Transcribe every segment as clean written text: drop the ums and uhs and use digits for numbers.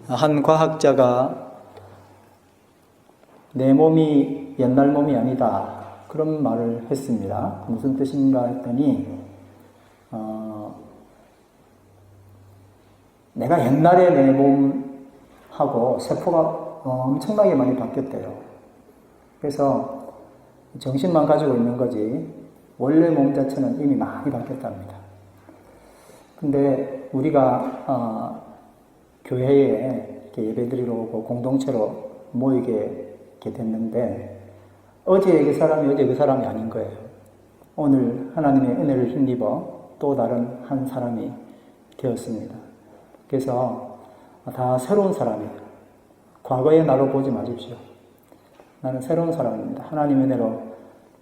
한 과학자가 내 몸이 옛날 몸이 아니다, 그런 말을 했습니다. 무슨 뜻인가 했더니 내가 옛날에 내 몸하고 세포가 엄청나게 많이 바뀌었대요. 그래서 정신만 가지고 있는 거지 원래 몸 자체는 이미 많이 바뀌었답니다. 근데 우리가 교회에 이렇게 예배드리러 오고 공동체로 모이게 됐는데 어제 그 사람이 아닌 거예요. 오늘 하나님의 은혜를 힘입어 또 다른 한 사람이 되었습니다. 그래서 다 새로운 사람이에요. 과거의 나로 보지 마십시오. 나는 새로운 사람입니다. 하나님의 은혜로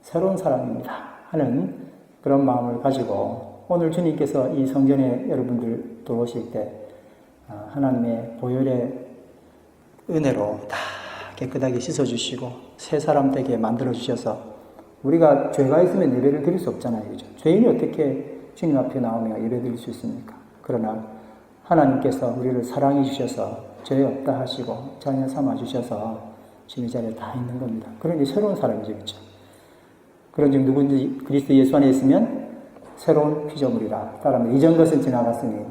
새로운 사람입니다 하는 그런 마음을 가지고 오늘 주님께서 이 성전에 여러분들 들어오실 때 하나님의 보혈의 은혜로 다 깨끗하게 씻어주시고 새 사람 되게 만들어주셔서, 우리가 죄가 있으면 예배를 드릴 수 없잖아요. 그죠? 죄인이 어떻게 주님 앞에 나오며 예배 드릴 수 있습니까? 그러나 하나님께서 우리를 사랑해 주셔서 죄 없다 하시고 자녀 삼아 주셔서 주님 자리에 다 있는 겁니다. 그러니 새로운 사람이죠. 그렇죠? 그런즉 누구든지 그리스도 예수 안에 있으면 새로운 피조물이라. 따라하면 이전 것은 지나갔으니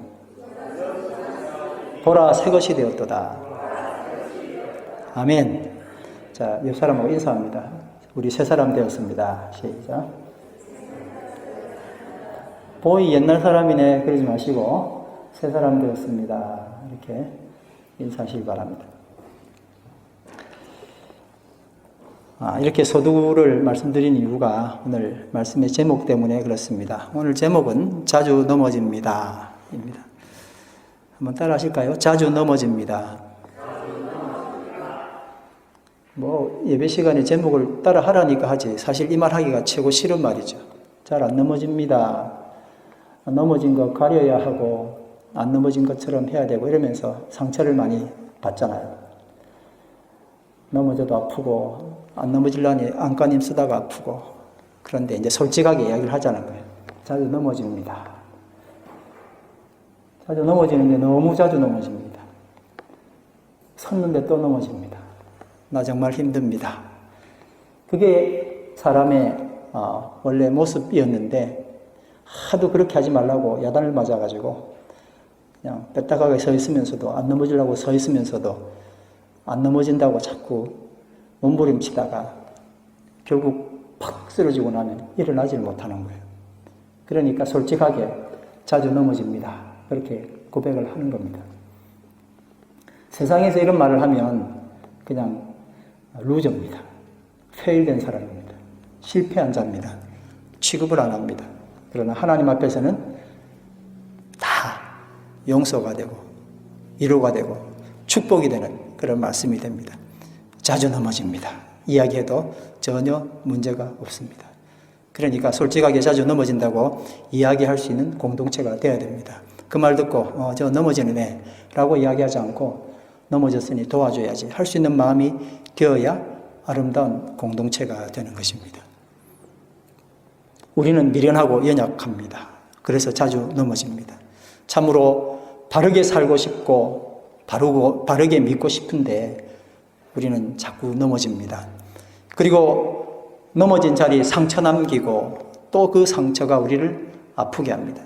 보라 새 것이 되었도다. 아멘. 자, 옆 사람하고 인사합니다. 우리 새 사람 되었습니다. 시작. 보이 옛날 사람이네 그러지 마시고 새 사람 되었습니다. 이렇게 인사하시기 바랍니다. 이렇게 서두를 말씀드린 이유가 오늘 말씀의 제목 때문에 그렇습니다. 오늘 제목은 자주 넘어집니다 입니다. 한번 따라 하실까요? 자주 넘어집니다. 예배 시간에 제목을 따라 하라니까 하지 사실 이 말 하기가 최고 싫은 말이죠. 잘 안 넘어집니다. 넘어진 거 가려야 하고 안 넘어진 것처럼 해야 되고 이러면서 상처를 많이 받잖아요. 넘어져도 아프고 안 넘어지려니 안간힘 쓰다가 아프고. 그런데 이제 솔직하게 이야기를 하자는 거예요. 자주 넘어집니다. 자주 넘어지는데 너무 자주 넘어집니다. 섰는데 또 넘어집니다. 나 정말 힘듭니다. 그게 사람의 원래 모습이었는데 하도 그렇게 하지 말라고 야단을 맞아가지고 그냥 뼈다가게 서 있으면서도 안 넘어지려고 서 있으면서도 안 넘어진다고 자꾸 몸부림치다가 결국 팍 쓰러지고 나면 일어나질 못하는 거예요. 그러니까 솔직하게 자주 넘어집니다. 그렇게 고백을 하는 겁니다. 세상에서 이런 말을 하면 그냥 루저입니다. 페일된 사람입니다. 실패한 자입니다. 취급을 안 합니다. 그러나 하나님 앞에서는 다 용서가 되고 위로가 되고 축복이 되는 그런 말씀이 됩니다. 자주 넘어집니다. 이야기해도 전혀 문제가 없습니다. 그러니까 솔직하게 자주 넘어진다고 이야기할 수 있는 공동체가 되어야 됩니다. 그 말 듣고 저 넘어지는 애 라고 이야기하지 않고 넘어졌으니 도와줘야지 할 수 있는 마음이 되어야 아름다운 공동체가 되는 것입니다. 우리는 미련하고 연약합니다. 그래서 자주 넘어집니다. 참으로 바르게 살고 싶고 바르게 믿고 싶은데 우리는 자꾸 넘어집니다. 그리고 넘어진 자리에 상처 남기고 또 그 상처가 우리를 아프게 합니다.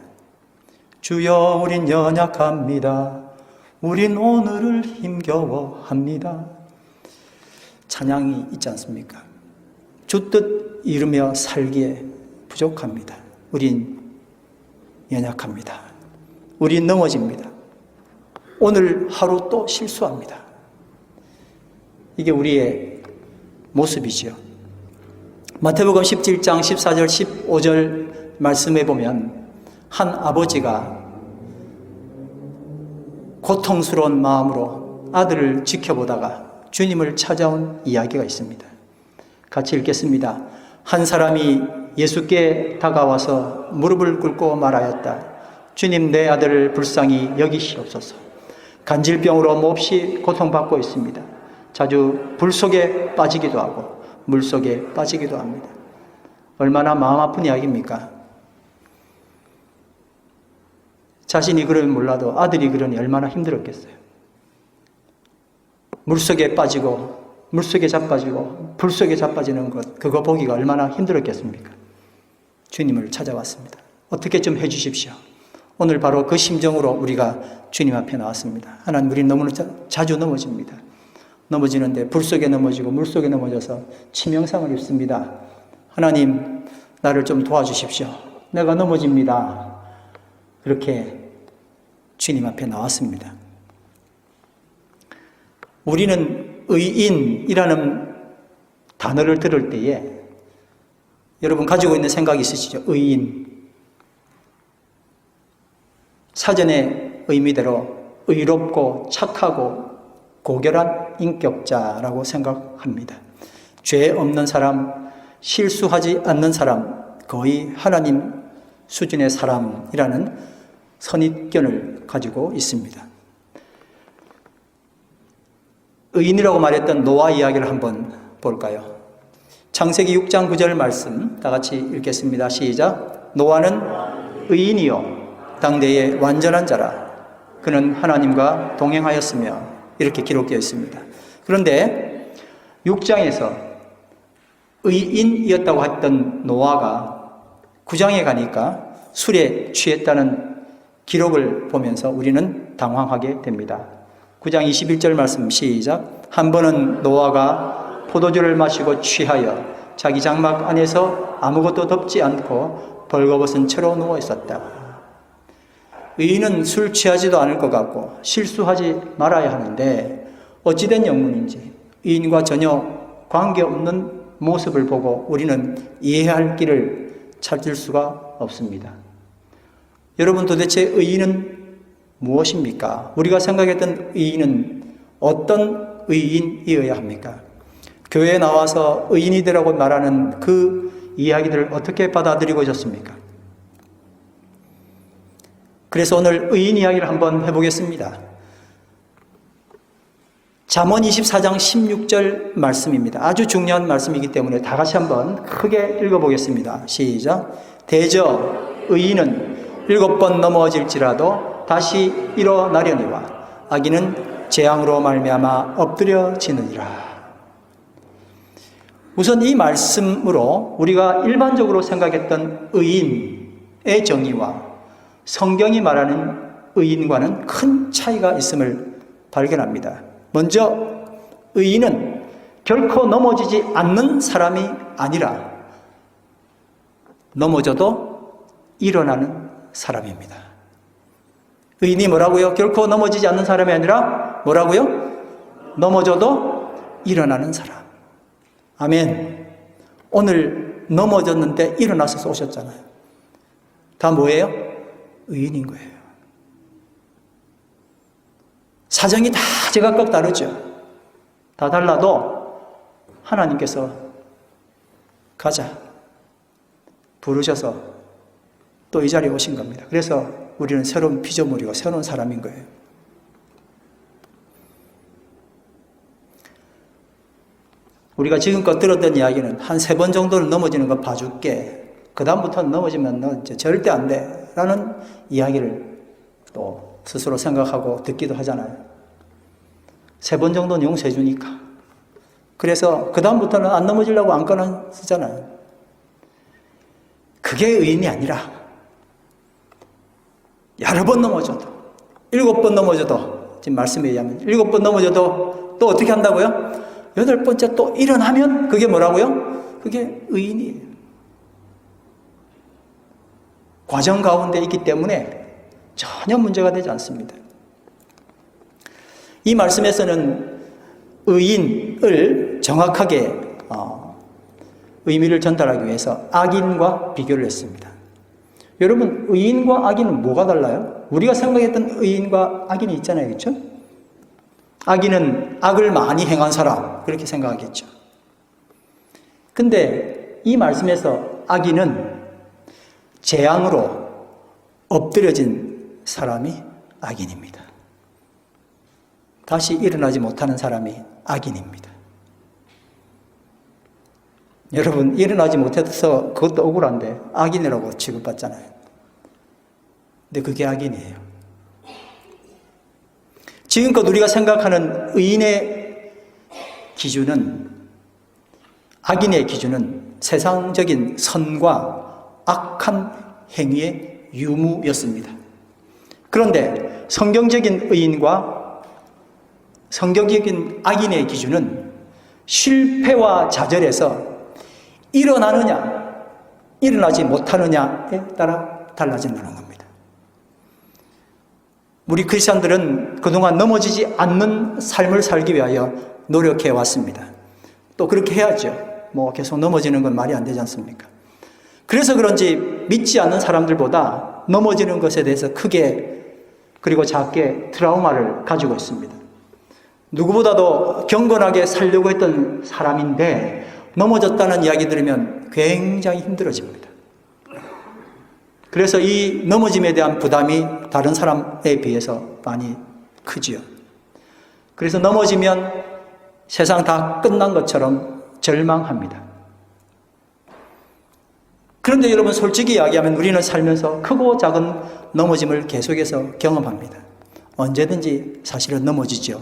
주여 우린 연약합니다. 우린 오늘을 힘겨워합니다. 찬양이 있지 않습니까? 주 뜻 이루며 살기에 부족합니다. 우린 연약합니다. 우린 넘어집니다. 오늘 하루 또 실수합니다. 이게 우리의 모습이지요. 마태복음 17장 14절 15절 말씀해 보면 한 아버지가 고통스러운 마음으로 아들을 지켜보다가 주님을 찾아온 이야기가 있습니다. 같이 읽겠습니다. 한 사람이 예수께 다가와서 무릎을 꿇고 말하였다. 주님, 내 아들을 불쌍히 여기시옵소서. 간질병으로 몹시 고통받고 있습니다. 자주 불 속에 빠지기도 하고 물 속에 빠지기도 합니다. 얼마나 마음 아픈 이야기입니까? 자신이 그러면 몰라도 아들이 그러니 얼마나 힘들었겠어요. 물속에 빠지고 물속에 자빠지고 불속에 자빠지는 것, 그거 보기가 얼마나 힘들었겠습니까? 주님을 찾아왔습니다. 어떻게 좀 해주십시오. 오늘 바로 그 심정으로 우리가 주님 앞에 나왔습니다. 하나님, 우리 너무나 자주 넘어집니다. 넘어지는데 불속에 넘어지고 물속에 넘어져서 치명상을 입습니다. 하나님, 나를 좀 도와주십시오. 내가 넘어집니다. 그렇게 주님 앞에 나왔습니다. 우리는 의인이라는 단어를 들을 때에 여러분 가지고 있는 생각이 있으시죠? 의인. 사전의 의미대로 의롭고 착하고 고결한 인격자라고 생각합니다. 죄 없는 사람, 실수하지 않는 사람, 거의 하나님 수준의 사람이라는 선입견을 가지고 있습니다. 의인이라고 말했던 노아 이야기를 한번 볼까요? 창세기 6장 9절 말씀 다 같이 읽겠습니다. 시작. 노아는 의인이요 당대의 완전한 자라. 그는 하나님과 동행하였으며, 이렇게 기록되어 있습니다. 그런데 6장에서 의인이었다고 했던 노아가 9장에 가니까 술에 취했다는 기록을 보면서 우리는 당황하게 됩니다. 9장 21절 말씀 시작. 한 번은 노아가 포도주를 마시고 취하여 자기 장막 안에서 아무것도 덮지 않고 벌거벗은 채로 누워 있었다. 의인은 술 취하지도 않을 것 같고 실수하지 말아야 하는데 어찌된 영문인지 의인과 전혀 관계없는 모습을 보고 우리는 이해할 길을 찾을 수가 없습니다. 여러분, 도대체 의인은 무엇입니까? 우리가 생각했던 의인은 어떤 의인이어야 합니까? 교회에 나와서 의인이 되라고 말하는 그 이야기들을 어떻게 받아들이고 있었습니까? 그래서 오늘 의인 이야기를 한번 해보겠습니다. 잠언 24장 16절 말씀입니다. 아주 중요한 말씀이기 때문에 다 같이 한번 크게 읽어보겠습니다. 시작. 대저 의인은 7번 넘어질지라도 다시 일어나려니와 악인은 재앙으로 말미암아 엎드려지느니라. 우선 이 말씀으로 우리가 일반적으로 생각했던 의인의 정의와 성경이 말하는 의인과는 큰 차이가 있음을 발견합니다. 먼저 의인은 결코 넘어지지 않는 사람이 아니라 넘어져도 일어나는 사람입니다. 의인이 뭐라고요? 결코 넘어지지 않는 사람이 아니라 뭐라고요? 넘어져도 일어나는 사람. 아멘. 오늘 넘어졌는데 일어나서 오셨잖아요. 다 뭐예요? 의인인 거예요. 사정이 다 제각각 다르죠. 다 달라도 하나님께서 가자 부르셔서 또 이 자리에 오신 겁니다. 그래서 우리는 새로운 피조물이고 새로운 사람인 거예요. 우리가 지금껏 들었던 이야기는 한 3번 정도는 넘어지는 거 봐줄게. 그 다음부터는 넘어지면 너 이제 절대 안 돼. 라는 이야기를 또 스스로 생각하고 듣기도 하잖아요. 3번 정도는 용서해 주니까. 그래서 그 다음부터는 안 넘어지려고 안건을 쓰잖아요. 그게 의인이 아니라 여러 번 넘어져도 7번 넘어져도 지금 말씀에 의하면 7번 넘어져도 또 어떻게 한다고요? 8번째 또 일어나면 그게 뭐라고요? 그게 의인이에요. 과정 가운데 있기 때문에 전혀 문제가 되지 않습니다. 이 말씀에서는 의인을 정확하게 의미를 전달하기 위해서 악인과 비교를 했습니다. 여러분, 의인과 악인은 뭐가 달라요? 우리가 생각했던 의인과 악인이 있잖아요. 그렇죠? 악인은 악을 많이 행한 사람, 그렇게 생각하겠죠. 근데 이 말씀에서 악인은 재앙으로 엎드려진 사람이 악인입니다. 다시 일어나지 못하는 사람이 악인입니다. 여러분, 일어나지 못해서 그것도 억울한데 악인이라고 취급받잖아요. 근데 그게 악인이에요. 지금껏 우리가 생각하는 의인의 기준은 세상적인 선과 악한 행위의 유무였습니다. 그런데 성경적인 의인과 성경적인 악인의 기준은 실패와 좌절에서 일어나느냐, 일어나지 못하느냐에 따라 달라진다는 겁니다. 우리 크리스천들은 그동안 넘어지지 않는 삶을 살기 위하여 노력해 왔습니다. 또 그렇게 해야죠. 계속 넘어지는 건 말이 안 되지 않습니까? 그래서 그런지 믿지 않는 사람들보다 넘어지는 것에 대해서 크게 그리고 작게 트라우마를 가지고 있습니다. 누구보다도 경건하게 살려고 했던 사람인데 넘어졌다는 이야기 들으면 굉장히 힘들어집니다. 그래서 이 넘어짐에 대한 부담이 다른 사람에 비해서 많이 크지요. 그래서 넘어지면 세상 다 끝난 것처럼 절망합니다. 그런데 여러분 솔직히 이야기하면 우리는 살면서 크고 작은 넘어짐을 계속해서 경험합니다. 언제든지 사실은 넘어지죠.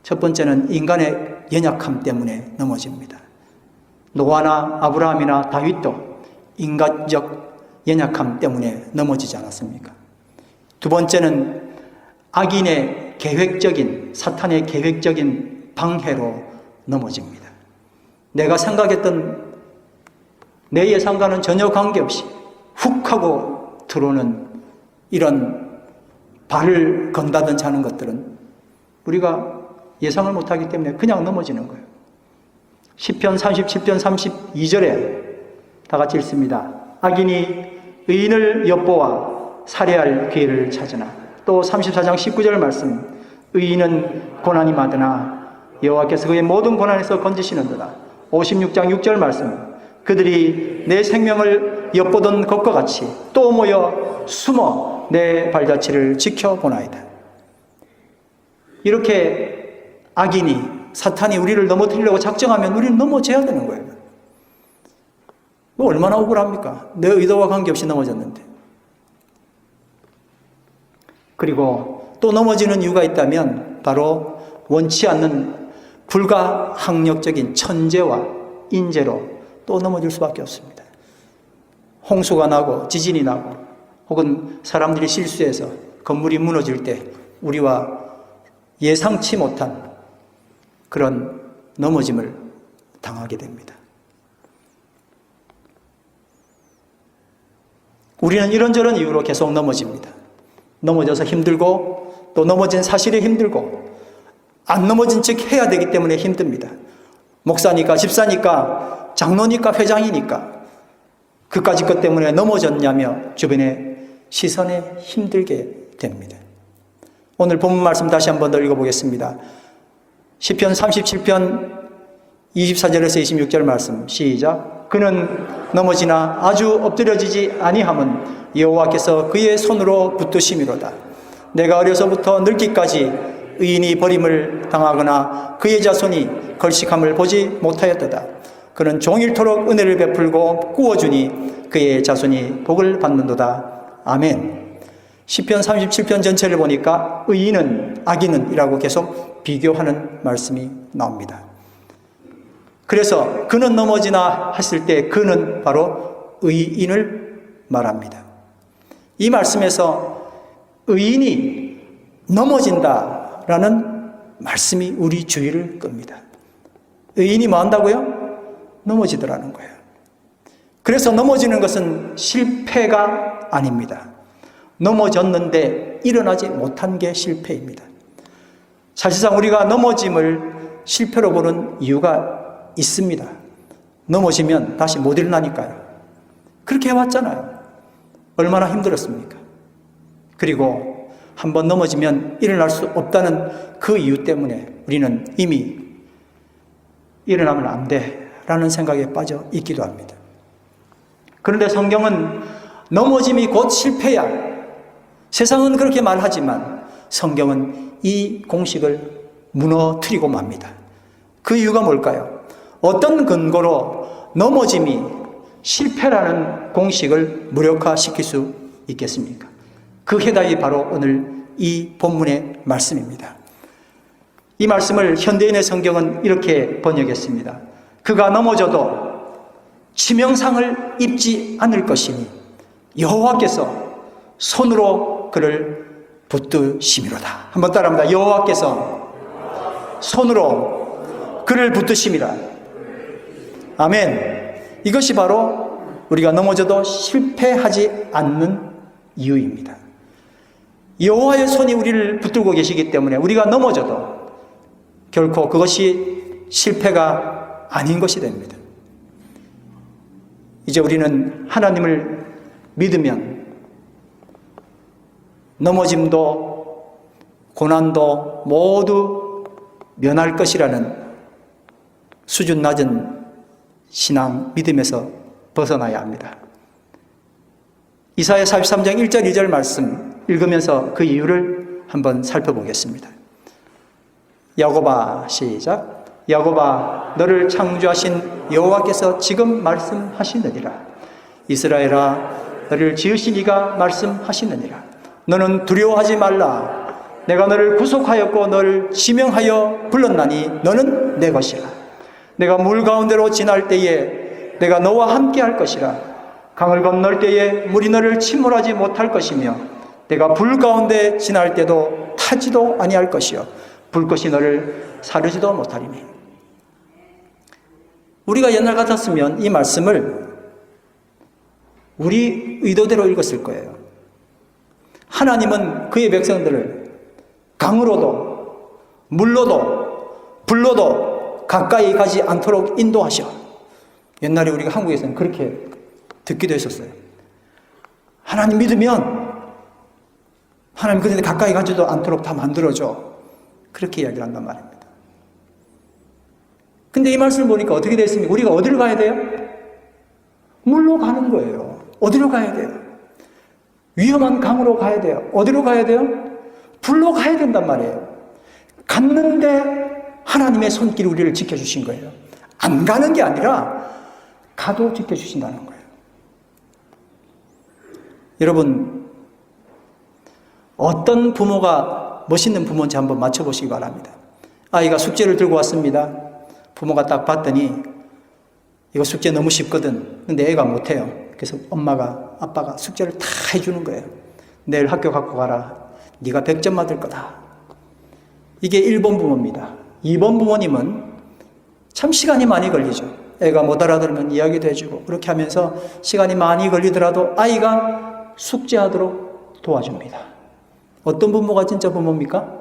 첫 번째는 인간의 연약함 때문에 넘어집니다. 노아나 아브라함이나 다윗도 인간적 연약함 때문에 넘어지지 않았습니까? 두 번째는 악인의 사탄의 계획적인 방해로 넘어집니다. 내가 생각했던 내 예상과는 전혀 관계없이 훅 하고 들어오는 이런 발을 건다든지 하는 것들은 우리가 예상을 못하기 때문에 그냥 넘어지는 거예요. 시편 37편 32절에 다 같이 읽습니다. 악인이 의인을 엿보아 살해할 기회를 찾으나, 또 34장 19절 말씀, 의인은 고난이 많으나 여호와께서 그의 모든 고난에서 건지시는도다. 56장 6절 말씀, 그들이 내 생명을 엿보던 것과 같이 또 모여 숨어 내 발자취를 지켜보나이다. 이렇게 악인이, 사탄이 우리를 넘어뜨리려고 작정하면 우리는 넘어져야 되는 거예요. 얼마나 억울합니까? 내 의도와 관계없이 넘어졌는데. 그리고 또 넘어지는 이유가 있다면 바로 원치 않는 불가항력적인 천재와 인재로 또 넘어질 수밖에 없습니다. 홍수가 나고 지진이 나고 혹은 사람들이 실수해서 건물이 무너질 때 우리와 예상치 못한 그런 넘어짐을 당하게 됩니다. 우리는 이런저런 이유로 계속 넘어집니다. 넘어져서 힘들고 또 넘어진 사실이 힘들고 안 넘어진 척 해야 되기 때문에 힘듭니다. 목사니까 집사니까 장로니까 회장이니까 그까짓 것 때문에 넘어졌냐며 주변의 시선에 힘들게 됩니다. 오늘 본문 말씀 다시 한번 더 읽어보겠습니다. 시편 37편 24절에서 26절 말씀 시작. 그는 넘어지나 아주 엎드려지지 아니함은 여호와께서 그의 손으로 붙드심이로다. 내가 어려서부터 늙기까지 의인이 버림을 당하거나 그의 자손이 걸식함을 보지 못하였도다. 그는 종일토록 은혜를 베풀고 구워주니 그의 자손이 복을 받는도다. 아멘. 시편 37편 전체를 보니까 의인은 악인은 이라고 계속 비교하는 말씀이 나옵니다. 그래서 그는 넘어지나 했을 때 그는 바로 의인을 말합니다. 이 말씀에서 의인이 넘어진다라는 말씀이 우리 주의를 끕니다. 의인이 뭐 한다고요? 넘어지더라는 거예요. 그래서 넘어지는 것은 실패가 아닙니다. 넘어졌는데 일어나지 못한 게 실패입니다. 사실상 우리가 넘어짐을 실패로 보는 이유가 있습니다. 넘어지면 다시 못 일어나니까요. 그렇게 해왔잖아요. 얼마나 힘들었습니까? 그리고 한번 넘어지면 일어날 수 없다는 그 이유 때문에 우리는 이미 일어나면 안 돼라는 생각에 빠져 있기도 합니다. 그런데 성경은 넘어짐이 곧 실패야. 세상은 그렇게 말하지만 성경은 이 공식을 무너뜨리고 맙니다. 그 이유가 뭘까요? 어떤 근거로 넘어짐이 실패라는 공식을 무력화시킬 수 있겠습니까? 그 해답이 바로 오늘 이 본문의 말씀입니다. 이 말씀을 현대인의 성경은 이렇게 번역했습니다. 그가 넘어져도 치명상을 입지 않을 것이니 여호와께서 손으로 그를 붙드심이로다. 한번 따라합니다. 여호와께서 손으로 그를 붙드심이라. 아멘. 이것이 바로 우리가 넘어져도 실패하지 않는 이유입니다. 여호와의 손이 우리를 붙들고 계시기 때문에 우리가 넘어져도 결코 그것이 실패가 아닌 것이 됩니다. 이제 우리는 하나님을 믿으면 넘어짐도 고난도 모두 면할 것이라는 수준 낮은 신앙 믿음에서 벗어나야 합니다. 이사야 43장 1절 2절 말씀 읽으면서 그 이유를 한번 살펴보겠습니다. 야곱아, 시작. 야곱아, 너를 창조하신 여호와께서 지금 말씀하시느니라. 이스라엘아, 너를 지으신 이가 말씀하시느니라. 너는 두려워하지 말라. 내가 너를 구속하였고 너를 지명하여 불렀나니 너는 내 것이라. 내가 물 가운데로 지날 때에 내가 너와 함께 할 것이라. 강을 건널 때에 물이 너를 침몰하지 못할 것이며 내가 불 가운데 지날 때도 타지도 아니할 것이요 불꽃이 너를 사르지도 못하리니. 우리가 옛날 같았으면 이 말씀을 우리 의도대로 읽었을 거예요. 하나님은 그의 백성들을 강으로도 물로도 불로도 가까이 가지 않도록 인도하셔. 옛날에 우리가 한국에서는 그렇게 듣기도 했었어요. 하나님 믿으면 하나님 그런데 가까이 가지도 않도록 다 만들어줘. 그렇게 이야기를 한단 말입니다. 근데 이 말씀을 보니까 어떻게 되어 있습니까? 우리가 어디로 가야 돼요? 물로 가는 거예요. 어디로 가야 돼요? 위험한 강으로 가야 돼요. 어디로 가야 돼요? 불로 가야 된단 말이에요. 갔는데 하나님의 손길이 우리를 지켜주신 거예요. 안 가는 게 아니라 가도 지켜주신다는 거예요. 여러분, 어떤 부모가 멋있는 부모인지 한번 맞춰보시기 바랍니다. 아이가 숙제를 들고 왔습니다. 부모가 딱 봤더니 이거 숙제 너무 쉽거든. 근데 애가 못해요. 그래서 엄마가 아빠가 숙제를 다 해주는 거예요. 내일 학교 갖고 가라. 네가 100점 맞을 거다. 이게 1번 부모입니다. 2번 부모님은 참 시간이 많이 걸리죠. 애가 못 알아들으면 이야기도 해주고 그렇게 하면서 시간이 많이 걸리더라도 아이가 숙제하도록 도와줍니다. 어떤 부모가 진짜 부모입니까?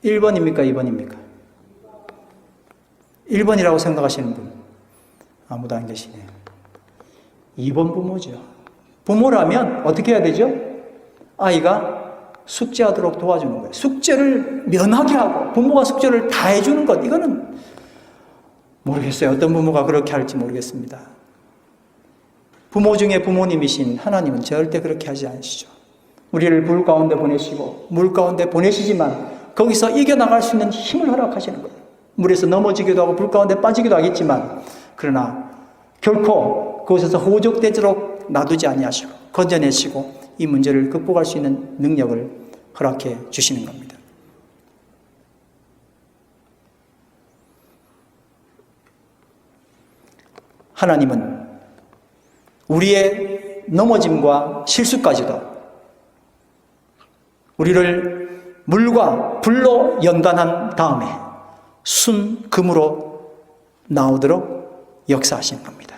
1번입니까? 2번입니까? 1번이라고 생각하시는 분 아무도 안 계시네요. 2번 부모죠. 부모라면 어떻게 해야 되죠? 아이가 숙제하도록 도와주는 거예요. 숙제를 면하게 하고 부모가 숙제를 다 해주는 것, 이거는 모르겠어요. 어떤 부모가 그렇게 할지 모르겠습니다. 부모 중에 부모님이신 하나님은 절대 그렇게 하지 않으시죠. 우리를 불 가운데 보내시고 물 가운데 보내시지만 거기서 이겨나갈 수 있는 힘을 허락하시는 거예요. 물에서 넘어지기도 하고 불 가운데 빠지기도 하겠지만 그러나 결코 그곳에서 호적되도록 놔두지 아니하시고 건져내시고 이 문제를 극복할 수 있는 능력을 허락해 주시는 겁니다. 하나님은 우리의 넘어짐과 실수까지도 우리를 물과 불로 연단한 다음에 순금으로 나오도록 역사하시는 겁니다.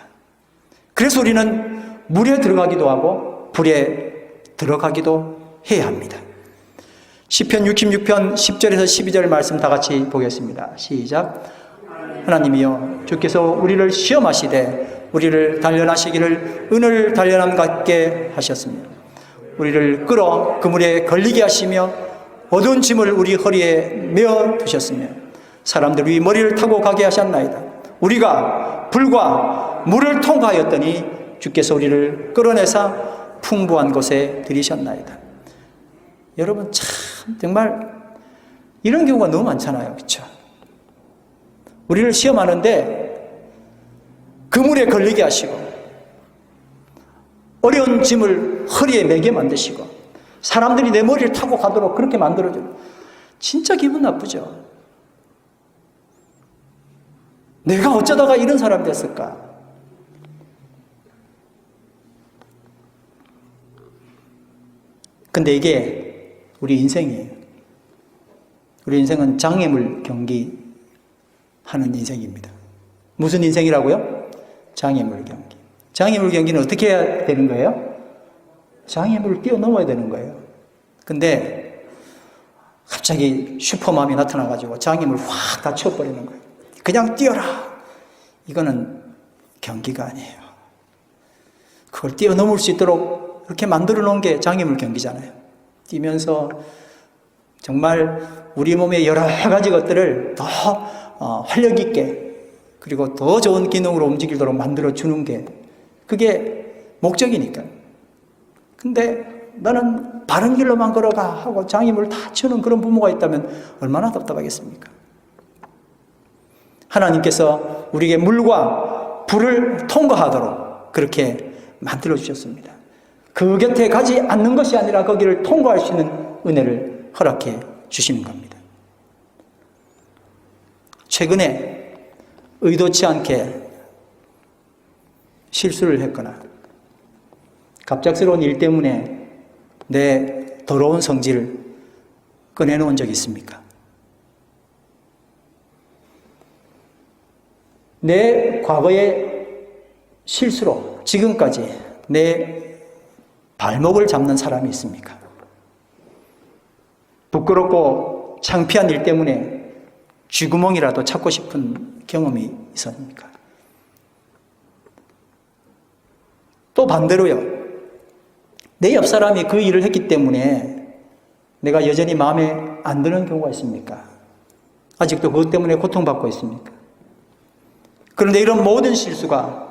그래서 우리는 물에 들어가기도 하고 불에 들어가기도 해야 합니다. 시편 66편 10절에서 12절 말씀 다 같이 보겠습니다. 시작. 하나님이여 주께서 우리를 시험하시되 우리를 단련하시기를 은을 단련함 같게 하셨으며 우리를 끌어 그물에 걸리게 하시며 어두운 짐을 우리 허리에 메어 두셨으며 사람들 위 머리를 타고 가게 하셨나이다. 우리가 불과 물을 통과하였더니 주께서 우리를 끌어내사 풍부한 곳에 들이셨나이다. 여러분 참 정말 이런 경우가 너무 많잖아요. 그렇죠? 우리를 시험하는데 그물에 걸리게 하시고 어려운 짐을 허리에 매게 만드시고 사람들이 내 머리를 타고 가도록 그렇게 만들어줘요. 진짜 기분 나쁘죠. 내가 어쩌다가 이런 사람이 됐을까? 근데 이게 우리 인생이에요. 우리 인생은 장애물 경기하는 인생입니다. 무슨 인생이라고요? 장애물 경기. 장애물 경기는 어떻게 해야 되는 거예요? 장애물을 뛰어넘어야 되는 거예요. 근데 갑자기 슈퍼맘이 나타나가지고 장애물을 확 다 치워버리는 거예요. 그냥 뛰어라. 이거는 경기가 아니에요. 그걸 뛰어넘을 수 있도록 그렇게 만들어 놓은 게 장애물 경기잖아요. 뛰면서 정말 우리 몸의 여러 가지 것들을 더 활력 있게 그리고 더 좋은 기능으로 움직이도록 만들어주는 게 그게 목적이니까요. 근데 나는 바른 길로만 걸어가 하고 장애물을 다 치우는 그런 부모가 있다면 얼마나 답답하겠습니까? 하나님께서 우리에게 물과 불을 통과하도록 그렇게 만들어 주셨습니다. 그 곁에 가지 않는 것이 아니라 거기를 통과할 수 있는 은혜를 허락해 주시는 겁니다. 최근에 의도치 않게 실수를 했거나 갑작스러운 일 때문에 내 더러운 성질을 꺼내놓은 적이 있습니까? 내 과거의 실수로 지금까지 내 발목을 잡는 사람이 있습니까? 부끄럽고 창피한 일 때문에 쥐구멍이라도 찾고 싶은 경험이 있었습니까? 또 반대로요. 내 옆 사람이 그 일을 했기 때문에 내가 여전히 마음에 안 드는 경우가 있습니까? 아직도 그것 때문에 고통받고 있습니까? 그런데 이런 모든 실수가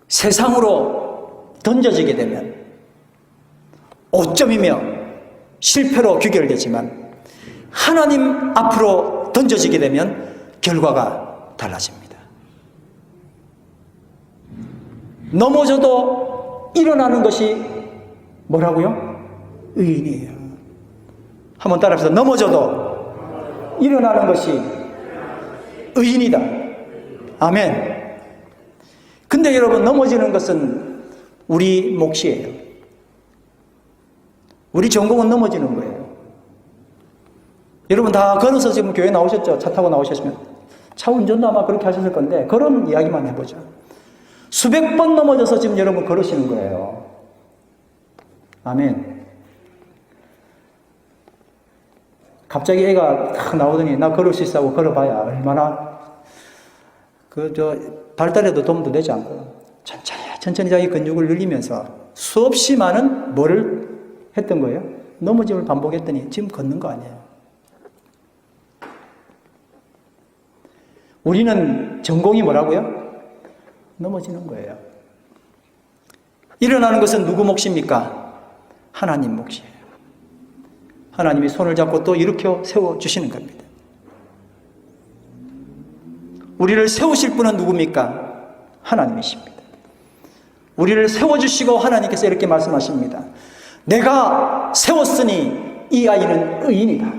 세상으로 던져지게 되면 오점이며 실패로 귀결되지만 하나님 앞으로 던져지게 되면 결과가 달라집니다. 넘어져도 일어나는 것이 뭐라고요? 의인이에요. 한번 따라합시다. 넘어져도 일어나는 것이 의인이다. 아멘. 근데 여러분, 넘어지는 것은 우리 몫이에요. 우리 전공은 넘어지는 거예요. 여러분 다 걸어서 지금 교회 나오셨죠? 차 타고 나오셨으면 차 운전도 아마 그렇게 하셨을 건데 그런 이야기만 해보죠. 수백 번 넘어져서 지금 여러분 걸으시는 거예요. 아멘. 갑자기 애가 탁 나오더니 나 걸을 수 있어 하고 걸어봐야 얼마나 발달에도 도움도 되지 않고 천천히 자기 근육을 늘리면서 수없이 많은 뭐를 했던 거예요? 넘어짐을 반복했더니 지금 걷는 거 아니에요. 우리는 전공이 뭐라고요? 넘어지는 거예요. 일어나는 것은 누구 몫입니까? 하나님 몫이에요. 하나님이 손을 잡고 또 일으켜 세워주시는 겁니다. 우리를 세우실 분은 누굽니까? 하나님이십니다. 우리를 세워주시고 하나님께서 이렇게 말씀하십니다. 내가 세웠으니 이 아이는 의인이다.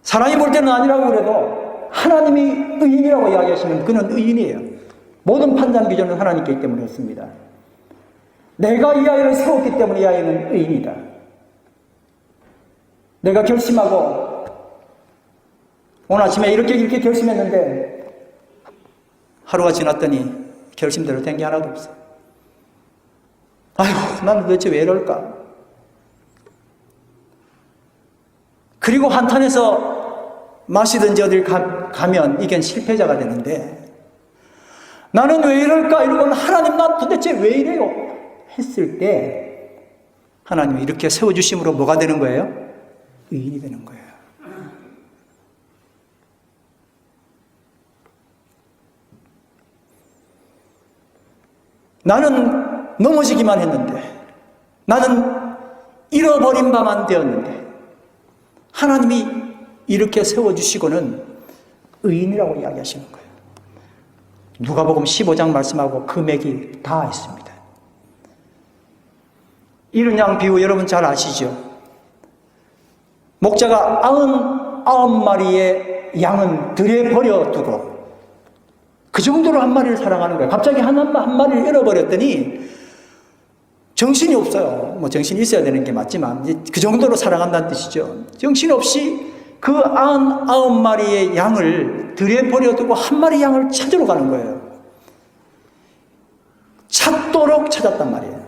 사람이 볼 때는 아니라고 그래도 하나님이 의인이라고 이야기하시면 그는 의인이에요. 모든 판단 기준은 하나님께 있기 때문에 그렇습니다. 내가 이 아이를 세웠기 때문에 이 아이는 의인이다. 내가 결심하고 오늘 아침에 이렇게 결심했는데 하루가 지났더니 결심대로 된 게 하나도 없어. 아휴, 나는 도대체 왜 이럴까? 그리고 한탄해서 마시든지 어딜 가면 이게 실패자가 되는데 나는 왜 이럴까? 이러고 하나님 나 도대체 왜 이래요? 했을 때 하나님이 이렇게 세워주심으로 뭐가 되는 거예요? 의인이 되는 거예요. 나는 넘어지기만 했는데 나는 잃어버린 바만 되었는데 하나님이 이렇게 세워주시고는 의인이라고 이야기하시는 거예요. 누가복음 15장 말씀하고 금액이 다 있습니다. 이른 양 비유 여러분 잘 아시죠? 목자가 99마리의 양은 들에 버려두고 그 정도로 한 마리를 사랑하는 거예요. 갑자기 한 마리를 잃어버렸더니 정신이 없어요. 뭐 정신이 있어야 되는 게 맞지만 그 정도로 사랑한다는 뜻이죠. 정신없이 그 99마리의 양을 들에 버려두고 한 마리 양을 찾으러 가는 거예요. 찾도록 찾았단 말이에요.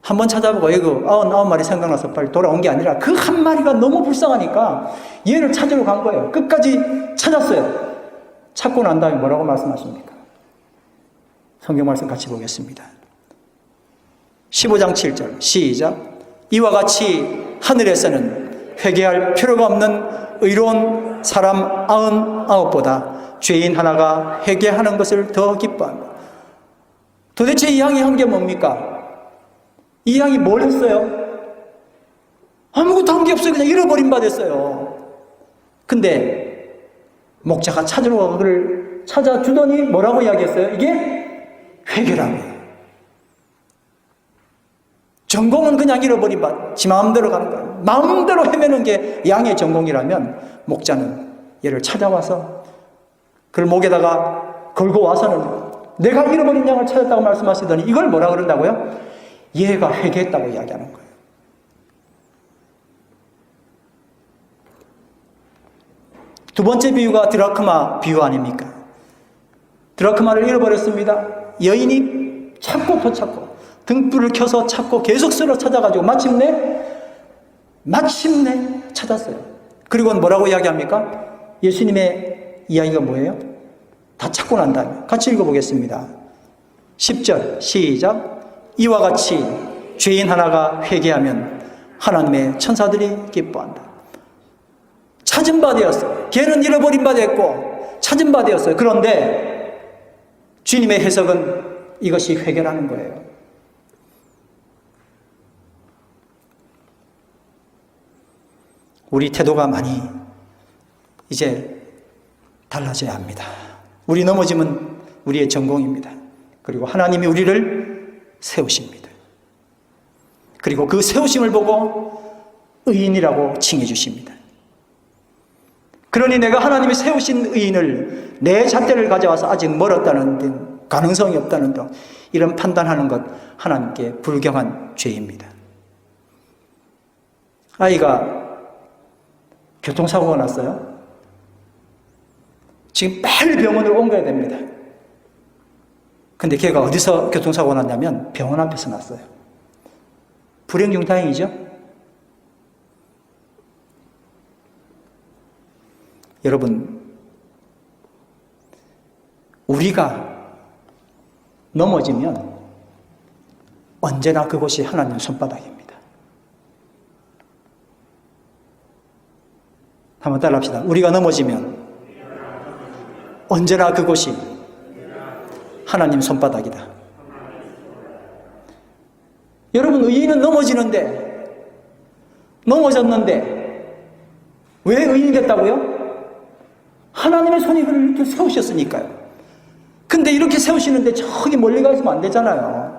한번 찾아보고 이거 99마리 생각나서 빨리 돌아온 게 아니라 그 한 마리가 너무 불쌍하니까 얘를 찾으러 간 거예요. 끝까지 찾았어요. 찾고 난 다음에 뭐라고 말씀하십니까? 성경 말씀 같이 보겠습니다. 15장 7절 시작. 이와 같이 하늘에서는 회개할 필요가 없는 의로운 사람 99보다 죄인 하나가 회개하는 것을 더 기뻐한다. 도대체 이 양이 한 게 뭡니까? 이 양이 뭘 했어요? 아무것도 한 게 없어요. 그냥 잃어버린 바 됐어요. 근데 목자가 찾으러 가고 그를 찾아주더니 뭐라고 이야기했어요? 이게 회개라고. 전공은 그냥 잃어버린 바, 지 마음대로 가는 거예요. 마음대로 헤매는 게 양의 전공이라면 목자는 얘를 찾아와서 그를 목에다가 걸고 와서는 내가 잃어버린 양을 찾았다고 말씀하시더니 이걸 뭐라 그런다고요? 얘가 회개했다고 이야기하는 거예요. 두 번째 비유가 드라크마 비유 아닙니까? 드라크마를 잃어버렸습니다. 여인이 찾고 또 찾고 등불을 켜서 찾고 계속 쓸어 찾아가지고 마침내 찾았어요. 그리고 뭐라고 이야기합니까? 예수님의 이야기가 뭐예요? 다 찾고 난 다음에 같이 읽어보겠습니다. 10절 시작. 이와 같이 죄인 하나가 회개하면 하나님의 천사들이 기뻐한다. 찾은 바 되었어요. 걔는 잃어버린 바 됐고 찾은 바 되었어요. 그런데 주님의 해석은 이것이 회개라는 거예요. 우리 태도가 많이 이제 달라져야 합니다. 우리 넘어지면 우리의 전공입니다. 그리고 하나님이 우리를 세우십니다. 그리고 그 세우심을 보고 의인이라고 칭해 주십니다. 그러니 내가 하나님이 세우신 의인을 내 잣대를 가져와서 아직 멀었다는 등 가능성이 없다는 등 이런 판단하는 것 하나님께 불경한 죄입니다. 아이가 교통사고가 났어요. 지금 빨리 병원을 옮겨야 됩니다. 근데 걔가 어디서 교통사고가 났냐면 병원 앞에서 났어요. 불행 중 다행이죠? 여러분, 우리가 넘어지면 언제나 그곳이 하나님 손바닥입니다. 한번 따라합시다. 우리가 넘어지면 언제나 그곳이 하나님 손바닥이다. 여러분, 의인은 넘어졌는데 왜 의인이 됐다고요? 하나님의 손이 그를 이렇게 세우셨으니까요. 근데 이렇게 세우시는데 저기 멀리 가 있으면 안 되잖아요.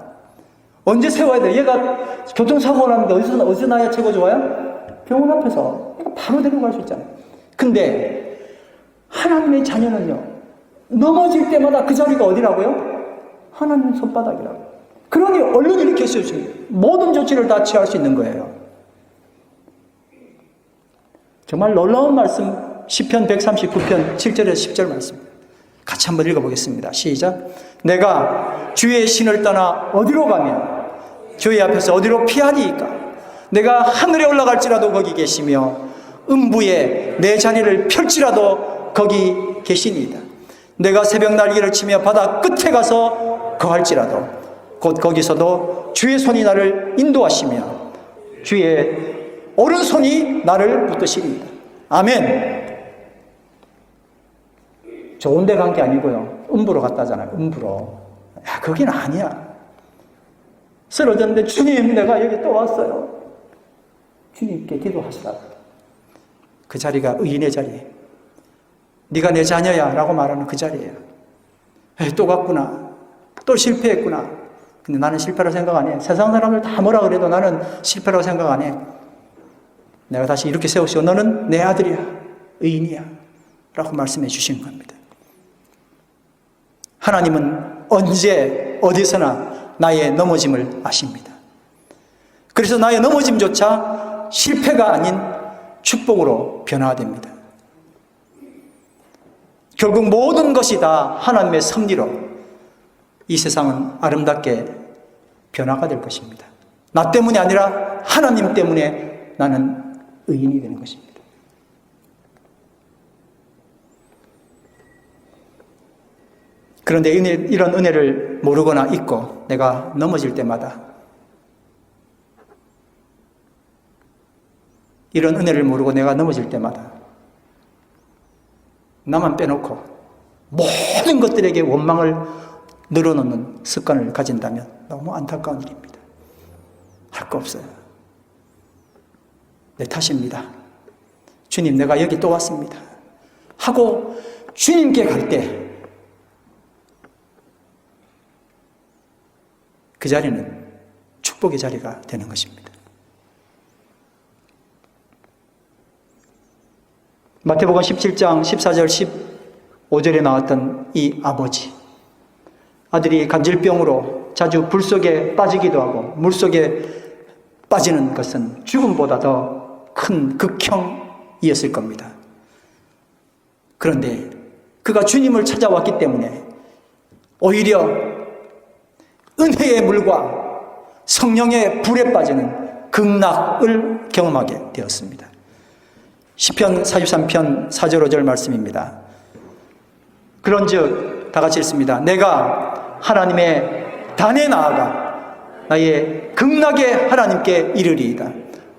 언제 세워야 돼요? 얘가 교통사고가 났는데 어디서 나야 최고 좋아요? 병원 앞에서. 바로 데려갈 수 있잖아요. 근데 하나님의 자녀는요, 넘어질 때마다 그 자리가 어디라고요? 하나님 손바닥이라고. 그러니 얼른 이렇게 세우시는 모든 조치를 다 취할 수 있는 거예요. 정말 놀라운 말씀, 시편 139편 7절에서 10절 말씀 같이 한번 읽어보겠습니다. 시작. 내가 주의 신을 떠나 어디로 가며 주의 앞에서 어디로 피하리이까? 내가 하늘에 올라갈지라도 거기 계시며 음부에 내 자리를 펼지라도 거기 계시니이다. 내가 새벽 날개를 치며 바다 끝에 가서 거할지라도 곧 거기서도 주의 손이 나를 인도하시며 주의 오른손이 나를 붙드시리이다. 아멘. 좋은 데 간 게 아니고요, 음부로 갔다잖아요. 음부로. 야, 거긴 아니야. 쓰러졌는데 주님, 내가 여기 또 왔어요. 주님께 기도하시라고. 그 자리가 의인의 자리예요. 네가 내 자녀야 라고 말하는 그 자리예요. 또 갔구나, 또 실패했구나. 근데 나는 실패라고 생각 안 해. 세상 사람들 다 뭐라 그래도 나는 실패라고 생각 안 해. 내가 다시 이렇게 세우시고 너는 내 아들이야, 의인이야 라고 말씀해 주신 겁니다. 하나님은 언제 어디서나 나의 넘어짐을 아십니다. 그래서 나의 넘어짐조차 실패가 아닌 축복으로 변화됩니다. 결국 모든 것이 다 하나님의 섭리로 이 세상은 아름답게 변화가 될 것입니다. 나 때문이 아니라 하나님 때문에 나는 의인이 되는 것입니다. 그런데 이런 은혜를 모르거나 잊고 내가 넘어질 때마다, 이런 은혜를 모르고 내가 넘어질 때마다 나만 빼놓고 모든 것들에게 원망을 늘어놓는 습관을 가진다면 너무 안타까운 일입니다. 할 거 없어요. 내 탓입니다. 주님, 내가 여기 또 왔습니다 하고 주님께 갈 때 그 자리는 축복의 자리가 되는 것입니다. 마태복음 17장 14절 15절에 나왔던 이 아버지, 아들이 간질병으로 자주 불 속에 빠지기도 하고 물 속에 빠지는 것은 죽음보다 더 큰 극형이었을 겁니다. 그런데 그가 주님을 찾아왔기 때문에 오히려 은혜의 물과 성령의 불에 빠지는 극락을 경험하게 되었습니다. 시편 43편 4절 5절 말씀입니다. 그런즉 다 같이 읽습니다. 내가 하나님의 단에 나아가 나의 극락의 하나님께 이르리이다.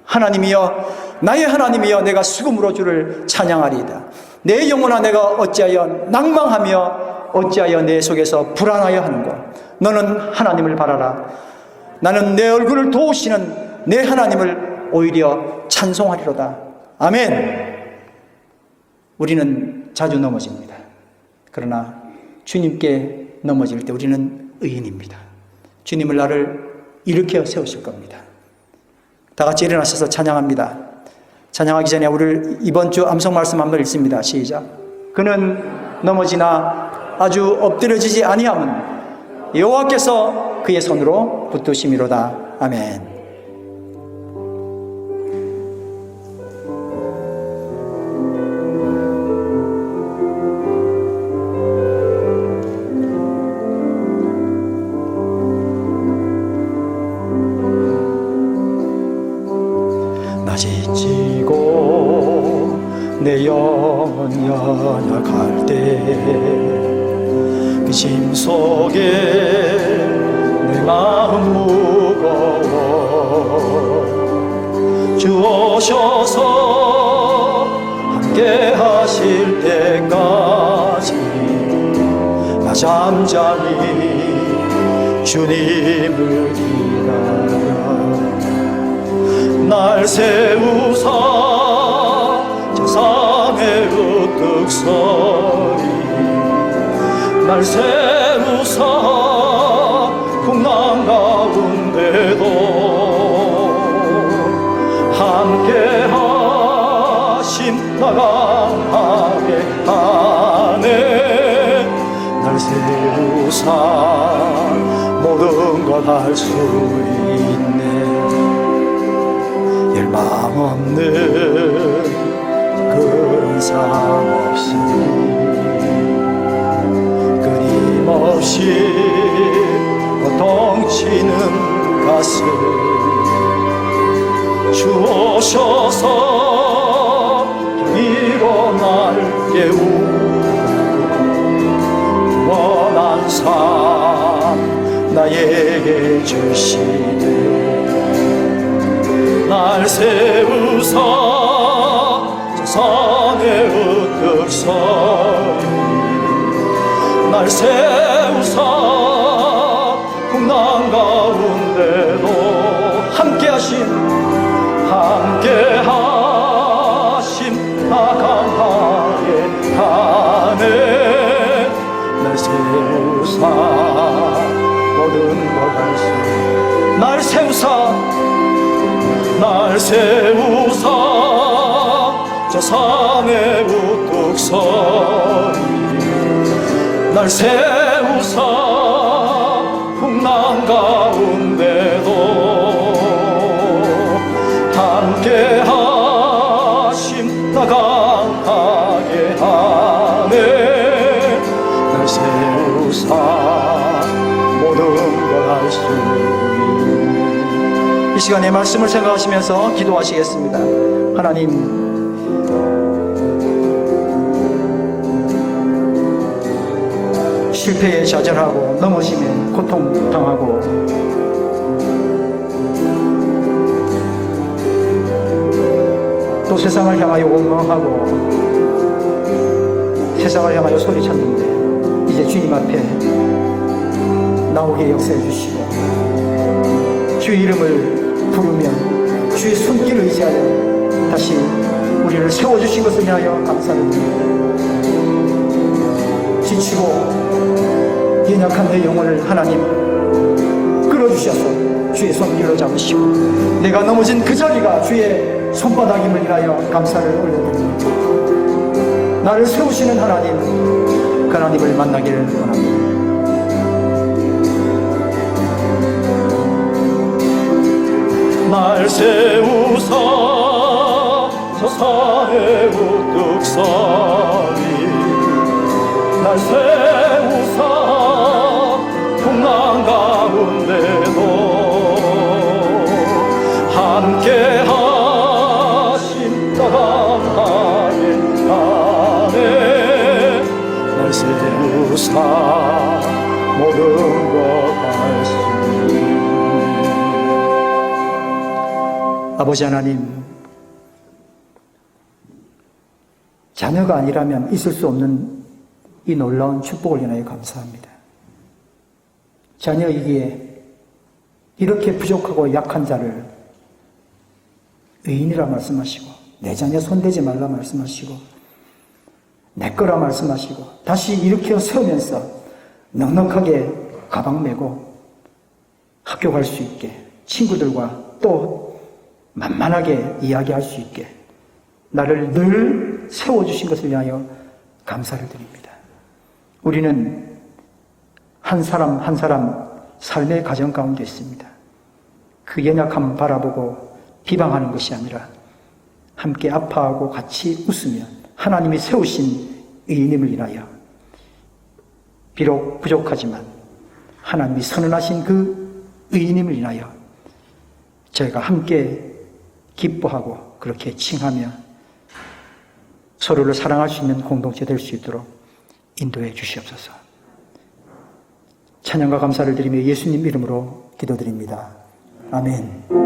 하나님이여, 나의 하나님이여, 내가 수금으로 주를 찬양하리이다. 내 영혼아, 내가 어찌하여 낭망하며 어찌하여 내 속에서 불안하여 하는고. 너는 하나님을 바라라. 나는 내 얼굴을 도우시는 내 하나님을 오히려 찬송하리로다. 아멘. 우리는 자주 넘어집니다. 그러나 주님께 넘어질 때 우리는 의인입니다. 주님을 나를 일으켜 세우실 겁니다. 다 같이 일어나셔서 찬양합니다. 찬양하기 전에 우리 이번 주 암송 말씀 한번 읽습니다. 시작. 그는 넘어지나 아주 엎드려지지 아니함은 여호와께서 그의 손으로 붙드심이로다. 아멘. 낮이 지고 내 영혼이 연약할 때 그 짐 속에 내 마음 무거워 주 오셔서 함께 하실 때까지 나 잠잠히 주님을 기다려 날 세우사 제산의 우뚝서리 날 세우사 풍랑 가운데도 함께 하심 나강하게 하네 날 세우사 모든 것 할 수 있네 열망 없는 그런 삶 없이 끊임없이 고통치는 가슴 주 오셔서 이로 날 깨우고 원한 삶 나에게 주시네 날 세우사 제산의 우뚝서리 날 세우사 풍랑 가운데도 함께하심 나 강하게 가네 날 세우사 모든 것 할 수 세우사 저 산에 우뚝 서리 날 세우사 풍랑 가운데도 함께 하심 나 강하게 하네 날 세우사 모든 걸 할 수 이 시간에 말씀을 생각하시면서 기도하시겠습니다. 하나님, 실패에 좌절하고 넘어짐에 고통당하고 또 세상을 향하여 원망하고 세상을 향하여 소리 찾는데 이제 주님 앞에 나오게 역사해 주시고 주의 이름을 부르며 주의 손길을 의지하여 다시 우리를 세워주신 것을 위하여 감사를 드립니다. 지치고 연약한 내 영혼을 하나님 끌어주셔서 주의 손길로 잡으시고 내가 넘어진 그 자리가 주의 손바닥임을 위하여 감사를 올려드립니다. 나를 세우시는 하나님, 그 하나님을 만나기를 원합니다. 날 세우사 저 산에 우뚝 서리 날 세우사 풍랑 가운데도 함께 하심 따라가게 하네 날 세우사 모든 것 할 수 아버지 하나님, 자녀가 아니라면 있을 수 없는 이 놀라운 축복을 인하여 감사합니다. 자녀이기에 이렇게 부족하고 약한 자를 의인이라 말씀하시고 내 자녀 손대지 말라 말씀하시고 내 거라 말씀하시고 다시 일으켜 세우면서 넉넉하게 가방 메고 학교 갈 수 있게 친구들과 또 만만하게 이야기할 수 있게 나를 늘 세워주신 것을 위하여 감사를 드립니다. 우리는 한 사람 한 사람 삶의 가정 가운데 있습니다. 그 연약함 바라보고 비방하는 것이 아니라 함께 아파하고 같이 웃으며 하나님이 세우신 의인임을 인하여 비록 부족하지만 하나님이 선언하신 그 의인임을 인하여 저희가 함께 기뻐하고 그렇게 칭하며 서로를 사랑할 수 있는 공동체 될 수 있도록 인도해 주시옵소서. 찬양과 감사를 드리며 예수님 이름으로 기도드립니다. 아멘.